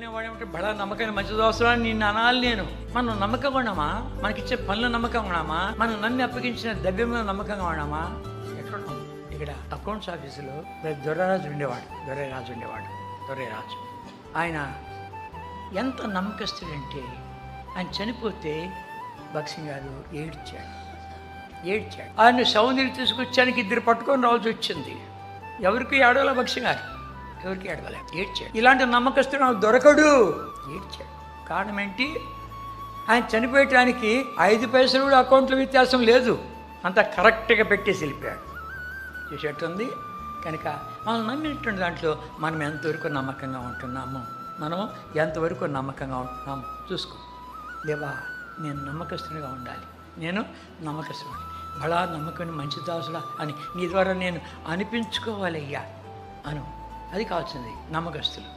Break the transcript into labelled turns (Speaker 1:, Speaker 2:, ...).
Speaker 1: అనుకునేవాడు ఏమంటే బడా నమ్మకాన్ని మంచి దోస్తున్నాను నిన్ను అనాలి. నేను మనం నమ్మకంగా ఉన్నామా? మనకిచ్చే పనులు నమ్మకంగా ఉన్నామా? మనం నమ్మి అప్పగించిన ద్రవ్యం మీద నమ్మకంగా ఉన్నామా? ఎక్కడ ఇక్కడ అకౌంట్స్ ఆఫీసులో దొర్రరాజు ఉండేవాడు. దొర్రరాజు ఆయన ఎంత నమ్మకస్తుడంటే ఆయన చనిపోతే భక్సింగ్ గారు ఏడ్చాడు. ఆయన సౌందర్యం తీసుకొచ్చానికి ఇద్దరు పట్టుకొని రావాల్సి వచ్చింది. ఎవరికి ఏడవలే భక్సింగ్ గారు, ఎవరికి ఏడవలే, ఏడ్చాడు. ఇలాంటి నమ్మకస్తుడు నాకు దొరకడు, ఏడ్చాడు. కారణం ఏంటి? ఆయన చనిపోయటానికి 5 పైసలు కూడా అకౌంట్లో వ్యత్యాసం లేదు, అంతా కరెక్ట్గా పెట్టేసి వెళ్ళిపోయాడు. చూసేటుంది. కనుక మనం నమ్మినటువంటి దాంట్లో మనం ఎంతవరకు నమ్మకంగా ఉంటున్నాము, మనం ఎంతవరకు నమ్మకంగా ఉంటున్నాము చూసుకో. దేవా, నేను నమ్మకస్తునిగా ఉండాలి, నేను నమ్మకస్తుని, బలా నమ్మకం మంచి దాసుడా అని నీ ద్వారా నేను అనిపించుకోవాలయ్యా అను. అది కావాల్సింది నమ్మకస్తులు.